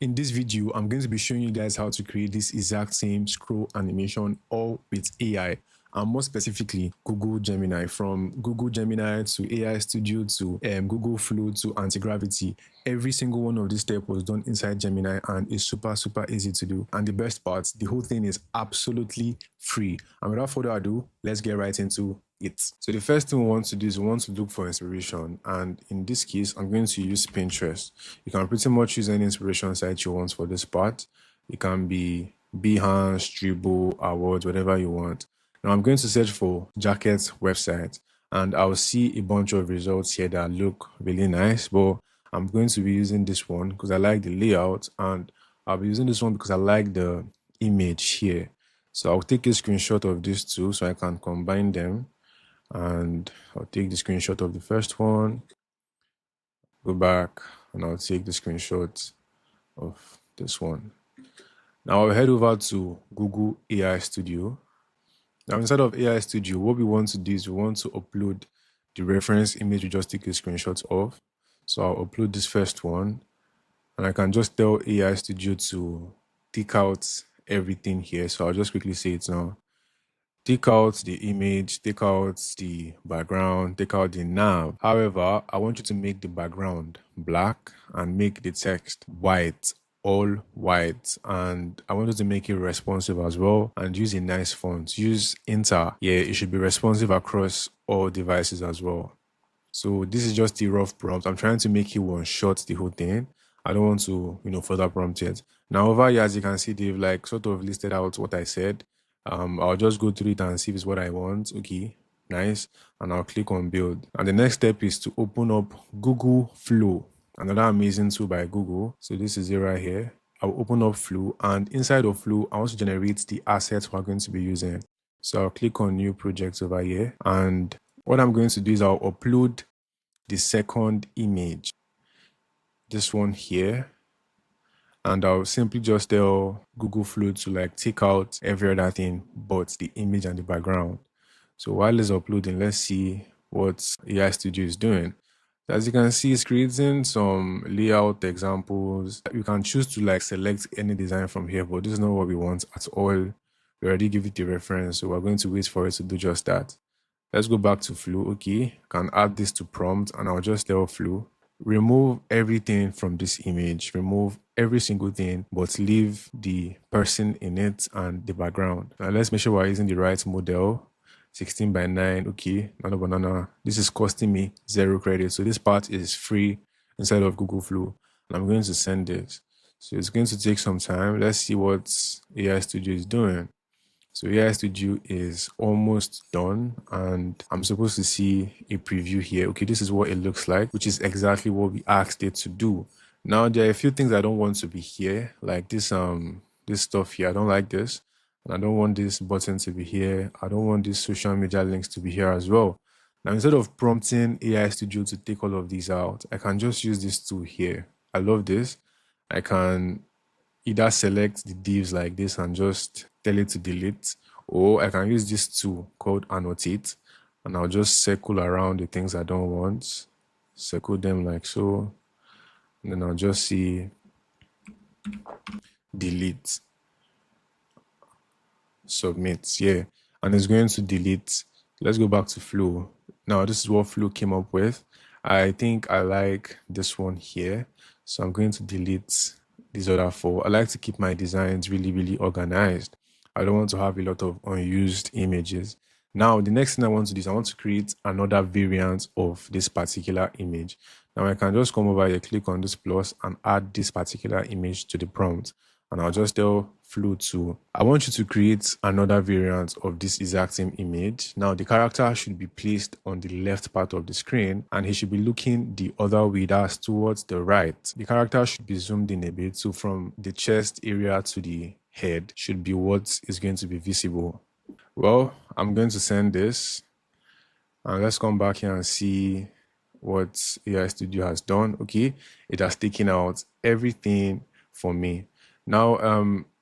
In this video, I'm going to be showing you guys how to create this exact same scroll animation all with AI, and more specifically Google Gemini. From Google Gemini to AI Studio to Google Flow to Antigravity, every single one of these steps was done inside Gemini and is super easy to do. And the best part, the whole thing is absolutely free. And without further ado, let's get right into it. So the first thing we want to do is we want to look for inspiration, and in this case I'm going to use Pinterest. You can pretty much use any inspiration site you want for this part. It can be Behance, Dribbble, Awards, whatever you want. Now I'm going to search for jackets website, and I'll see a bunch of results here that look really nice, but I'm going to be using this one because I like the layout, and I'll be using this one because I like the image here. So I'll take a screenshot of these two so I can combine them, and I'll take the screenshot of the first one, go back, and I'll take the screenshot of this one. Now I'll head over to Google AI Studio. Now inside of AI Studio, what we want to do is we want to upload the reference image we just took a screenshot of. So I'll upload this first one, and I can just tell AI Studio to take out everything here. So I'll just quickly say it now. Take out the image, take out the background, take out the nav. However, I want you to make the background black and make the text white, all white. And I want you to make it responsive as well and use a nice font. Use Inter. Yeah, it should be responsive across all devices as well. So this is just the rough prompt. I'm trying to make it one shot, the whole thing. I don't want to, further prompt it. Now over here, as you can see, they've like sort of listed out what I said. I'll just go through it and see if it's what I want. Okay, nice. And I'll click on build. And the next step is to open up Google Flow, another amazing tool by Google. So this is it right here. I'll open up Flow, and inside of Flow, I want to generate the assets we're going to be using. So I'll click on new projects over here, and what I'm going to do is I'll upload the second image, this one here, and I'll simply just tell Google Flow to like take out every other thing but the image and the background. So while it's uploading, let's see what AI Studio is doing. As you can see, it's creating some layout examples. You can choose to like select any design from here, but this is not what we want at all. We already give it the reference, so we're going to wait for it to do just that. Let's go back to Flow. Okay, can add this to prompt, and I'll just tell Flow, remove everything from this image, remove every single thing, but leave the person in it and the background. Now let's make sure we're using the right model. 16:9. Okay, not a banana. This is costing me 0 credit, so this part is free inside of Google Flow, and I'm going to send this. So it's going to take some time. Let's see what AI Studio is doing. So AI Studio is almost done, and I'm supposed to see a preview here. Okay, this is what it looks like, which is exactly what we asked it to do. Now there are a few things I don't want to be here, like this stuff here. I don't like this, and I don't want this button to be here. I don't want these social media links to be here as well. Now instead of prompting AI Studio to take all of these out, I can just use this tool here. I love this. I can either select the divs like this and just tell it to delete, or I can use this tool called annotate, and I'll just circle around the things I don't want, circle them like so, and then I'll just see delete, submit. Yeah, and it's going to delete. Let's go back to Flow. Now this is what Flow came up with. I think I like this one here, so I'm going to delete these other 4. I like to keep my designs really organized. I don't want to have a lot of unused images. Now the next thing I want to do is I want to create another variant of this particular image. Now I can just come over here, click on this plus, and add this particular image to the prompt, and I'll just tell Flow to, I want you to create another variant of this exact same image. Now the character should be placed on the left part of the screen, and he should be looking the other way, that's towards the right. The character should be zoomed in a bit, so from the chest area to the head should be what is going to be visible. Well, I'm going to send this, and let's come back here and see what AI Studio has done. Okay, it has taken out everything for me. Now,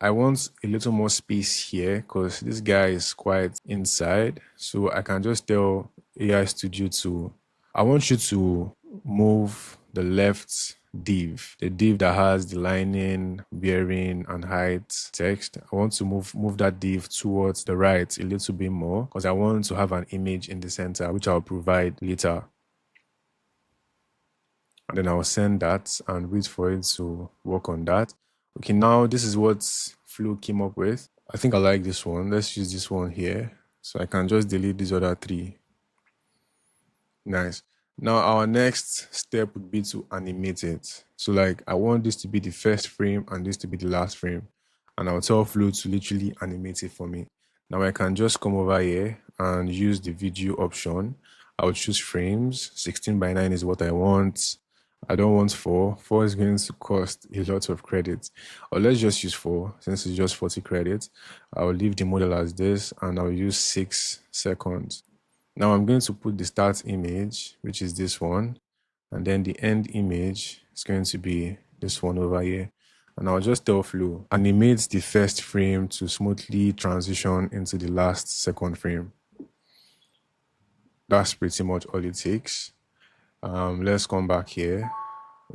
I want a little more space here because this guy is quite inside. So I can just tell AI Studio to, I want you to move the left div, the div that has the lining, bearing, and height text. I want to move that div towards the right a little bit more because I want to have an image in the center, which I'll provide later. And then I'll send that and wait for it to work on that. Okay, now this is what Flu came up with. I think I like this one. Let's use this one here. So I can just delete these other three. Nice. Now our next step would be to animate it. So like I want this to be the first frame and this to be the last frame. And I'll tell Flu to literally animate it for me. Now I can just come over here and use the video option. I'll choose frames. 16:9 is what I want. I don't want 4. 4 is going to cost a lot of credits. Or let's just use 4 since it's just 40 credits. I'll leave the model as this and I'll use 6 seconds. Now I'm going to put the start image, which is this one, and then the end image is going to be this one over here. And I'll just tell Flu, animate the first frame to smoothly transition into the last second frame. That's pretty much all it takes. Let's come back here.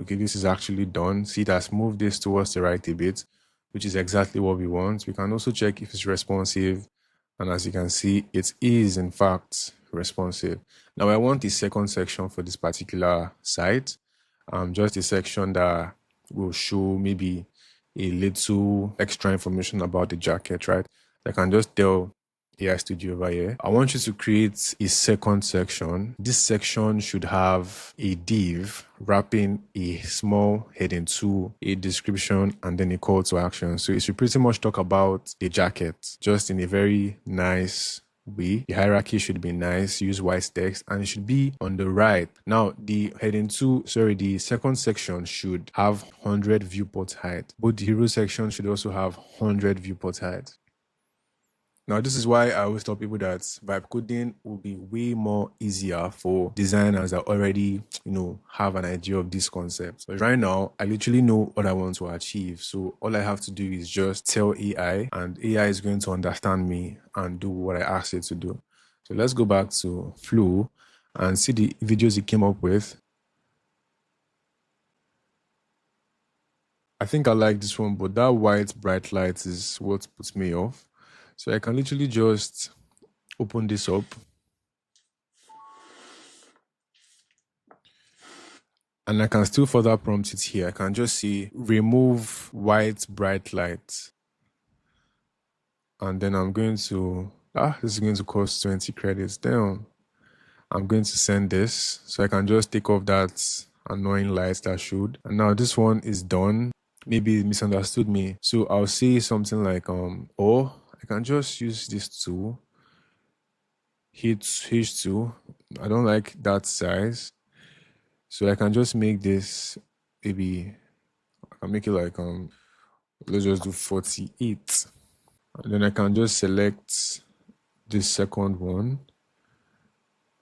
Okay, this is actually done. See, that's moved this towards the right a bit, which is exactly what we want. We can also check if it's responsive. And as you can see, it is in fact responsive. Now I want the second section for this particular site. Just a section that will show maybe a little extra information about the jacket, right? I can just tell AI Studio over here, I want you to create a second section. This section should have a div wrapping a small heading to a description and then a call to action. So it should pretty much talk about the jacket just in a very nice way. The hierarchy should be nice, use white text, and it should be on the right. Now the the second section should have 100 viewport height. Both the hero section should also have 100 viewport height. Now, this is why I always tell people that vibe coding will be way more easier for designers that already, have an idea of this concept. But right now, I literally know what I want to achieve. So all I have to do is just tell AI and AI is going to understand me and do what I asked it to do. So let's go back to Flow and see the videos it came up with. I think I like this one, but that white bright light is what puts me off. So I can literally just open this up. And I can still further prompt it here. I can just see remove white bright light. And then I'm going to, this is going to cost 20 credits. Then I'm going to send this. So I can just take off that annoying light that showed. And now this one is done. Maybe it misunderstood me. So I'll say something like, or I can just use this tool, hit H2. I don't like that size. So I can just make this, maybe, I can make it like, let's just do 48. And then I can just select this second one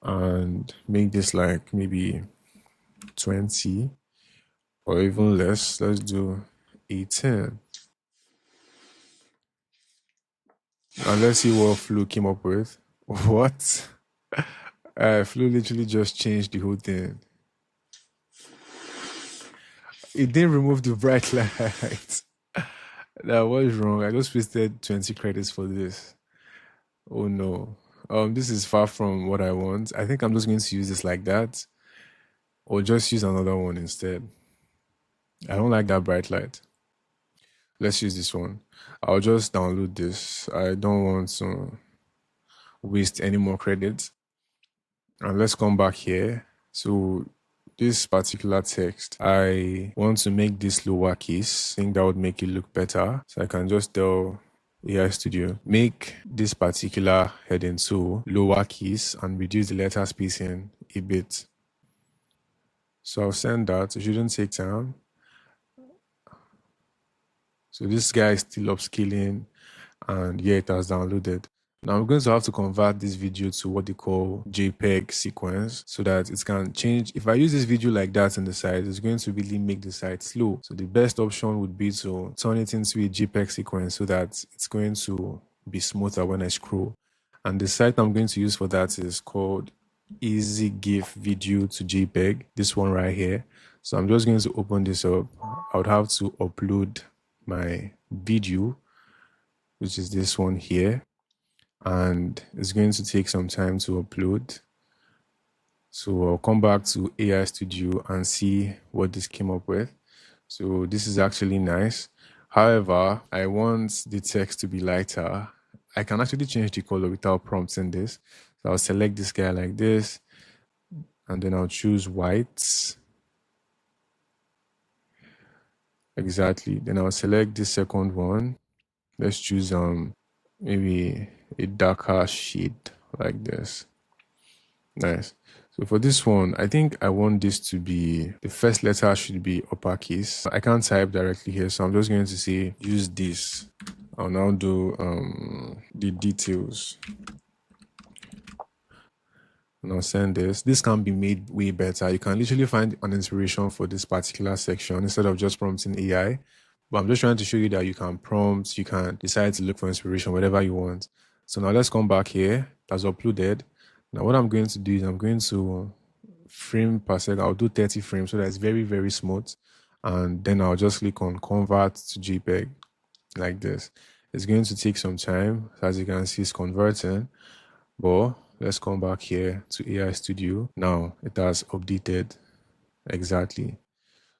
and make this like maybe 20 or even less. Let's do 18. And let's see what Flu came up with. What? Flu literally just changed the whole thing. It didn't remove the bright light. That was wrong. I just wasted 20 credits for this. Oh no. This is far from what I want. I think I'm just going to use this like that. Or just use another one instead. I don't like that bright light. Let's use this one. I'll just download this. I don't want to waste any more credits. And let's come back here. So this particular text, I want to make this lowercase. I think that would make it look better. So I can just tell AI Studio, make this particular heading to lowercase and reduce the letter spacing a bit. So I'll send that. It shouldn't take time. So this guy is still upscaling and yeah, it has downloaded. Now I'm going to have to convert this video to what they call JPEG sequence so that it can change. If I use this video like that in the site, it's going to really make the site slow. So the best option would be to turn it into a JPEG sequence so that it's going to be smoother when I scroll. And the site I'm going to use for that is called easy GIF video to JPEG, this one right here. So I'm just going to open this up. I would have to upload my video, which is this one here, and it's going to take some time to upload. So I'll come back to AI Studio and see what this came up with. So this is actually nice. However, I want the text to be lighter. I can actually change the color without prompting this. So I'll select this guy like this, and then I'll choose white. Exactly. Then I'll select the second one. Let's choose maybe a darker shade like this. Nice. So for this one, I think I want this to be, the first letter should be uppercase. I can't type directly here, so I'm just going to say use this. I'll now do the details. And I'll send this. This can be made way better. You can literally find an inspiration for this particular section instead of just prompting AI. But I'm just trying to show you that you can prompt, you can decide to look for inspiration, whatever you want. So now let's come back here. That's uploaded. Now what I'm going to do is I'm going to frame per second. I'll do 30 frames so that it's very, very smooth. And then I'll just click on convert to JPEG like this. It's going to take some time. So as you can see, it's converting. But let's come back here to AI Studio. Now it has updated exactly.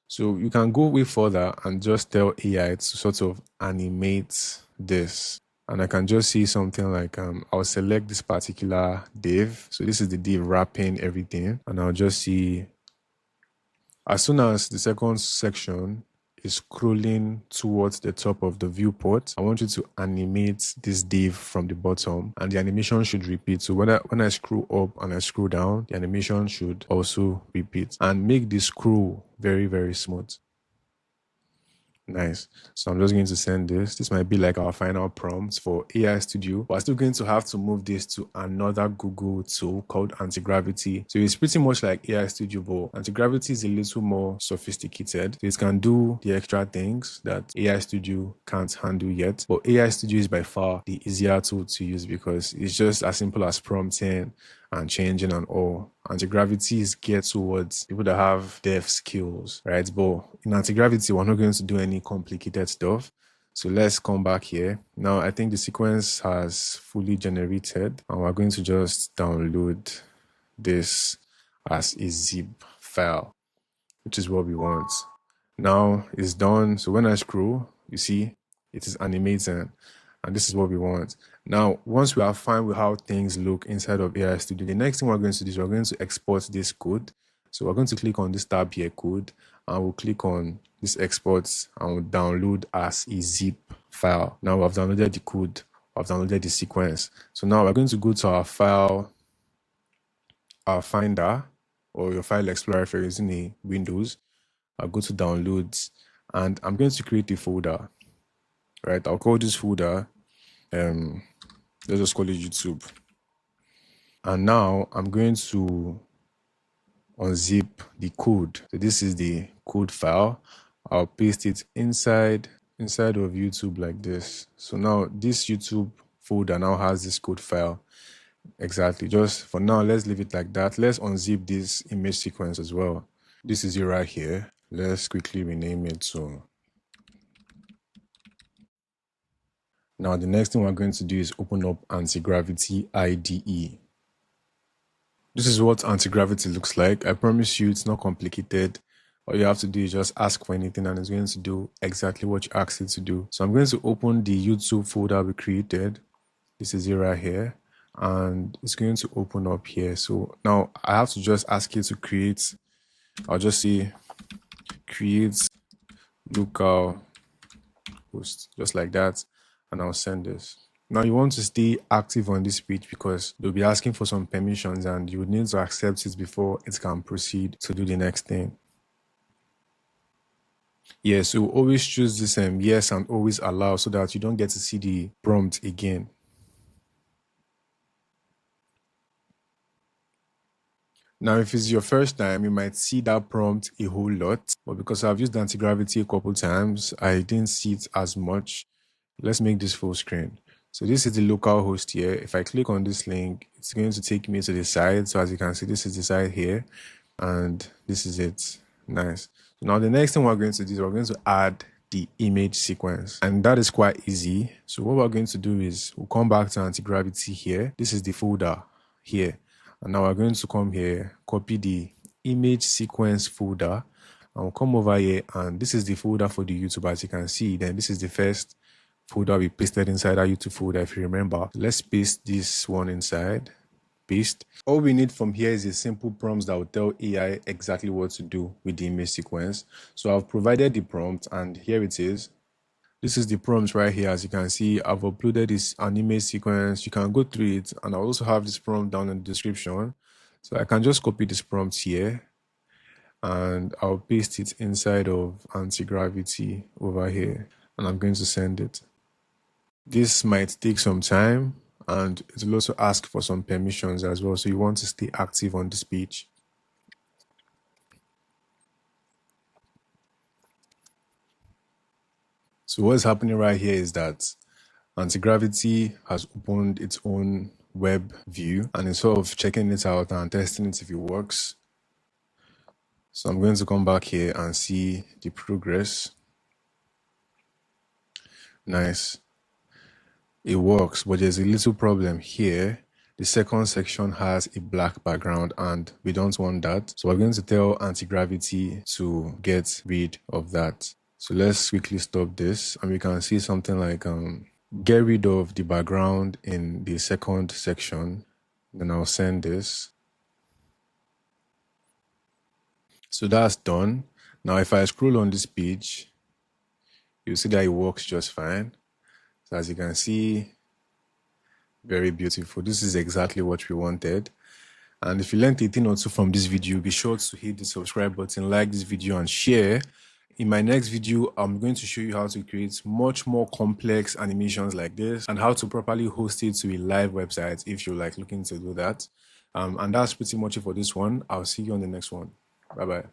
So you can go way further and just tell AI to sort of animate this. And I can just see something like, I'll select this particular div. So this is the div wrapping everything. And I'll just see, as soon as the second section is scrolling towards the top of the viewport, I want you to animate this div from the bottom, and the animation should repeat. So when I scroll up and I scroll down, the animation should also repeat, and make the scroll very, very smooth. Nice. So I'm just going to send this. This might be like our final prompt for AI Studio. We're still going to have to move this to another Google tool called Antigravity. So it's pretty much like AI Studio, but Antigravity is a little more sophisticated. So it can do the extra things that AI Studio can't handle yet. But AI Studio is by far the easier tool to use because it's just as simple as prompting and changing and all. Antigravity is geared towards people that have dev skills, right? But in Antigravity, we're not going to do any complicated stuff. So let's come back here. Now, I think the sequence has fully generated, and we're going to just download this as a zip file, which is what we want. Now it's done. So when I scroll, you see it is animating, and this is what we want. Now, once we are fine with how things look inside of AI Studio, the next thing we're going to do is we're going to export this code. So we're going to click on this tab here, code, and we'll click on this export and we'll download as a zip file. Now I've downloaded the code, I've downloaded the sequence. So now we're going to go to our file, our Finder, or your file explorer if you're using a Windows. I'll go to downloads, and I'm going to create a folder. Right, I'll call this folder, let's just call it YouTube. And now I'm going to unzip the code. So this is the code file. I'll paste it inside of YouTube like this. So now this YouTube folder now has this code file. Exactly. Just for now, let's leave it like that. Let's unzip this image sequence as well. This is it right here. Let's quickly rename it to. Now, the next thing we're going to do is open up Antigravity IDE. This is what Antigravity looks like. I promise you it's not complicated. All you have to do is just ask for anything and it's going to do exactly what you asked it to do. So I'm going to open the YouTube folder we created. This is it right here. And it's going to open up here. So now I have to just ask it to create, I'll just say create local host, just like that. And I'll send this. Now you want to stay active on this page because they'll be asking for some permissions and you would need to accept it before it can proceed to do the next thing. Yeah, so always choose this yes and always allow so that you don't get to see the prompt again. Now, if it's your first time, you might see that prompt a whole lot, but because I've used Antigravity a couple times, I didn't see it as much. Let's make this full screen. So this is the local host here. If I click on this link, it's going to take me to the side. So as you can see, this is the side here, and this is it. Nice. Now the next thing we're going to do is we're going to add the image sequence, and that is quite easy. So what we're going to do is we'll come back to Antigravity here. This is the folder here, and now we're going to come here, copy the image sequence folder, and we'll come over here, and this is the folder for the YouTube. As you can see, then this is the first folder we pasted inside our YouTube folder, if you remember. Let's paste this one inside. Paste. All we need from here is a simple prompt that will tell AI exactly what to do with the image sequence. So I've provided the prompt, and here it is. This is the prompt right here. As you can see, I've uploaded this an image sequence. You can go through it, and I also have this prompt down in the description. So I can just copy this prompt here, and I'll paste it inside of Antigravity over here, and I'm going to send it. This might take some time, and it will also ask for some permissions as well. So you want to stay active on this page. So what's happening right here is that Antigravity has opened its own web view, and it's sort of checking it out and testing it if it works. So I'm going to come back here and see the progress. Nice. It works, but there's a little problem here. The second section has a black background, and we don't want that. So we're going to tell Antigravity to get rid of that. So let's quickly stop this, and we can see something like get rid of the background in the second section. Then I'll send this. So that's done. Now if I scroll on this page, you'll see that it works just fine. So as you can see, very beautiful. This is exactly what we wanted. And if you learned a thing or two from this video, be sure to hit the subscribe button, like this video, and share. In my next video, I'm going to show you how to create much more complex animations like this, and how to properly host it to a live website if you're looking to do that. And that's pretty much it for this one. I'll see you on the next one. Bye bye.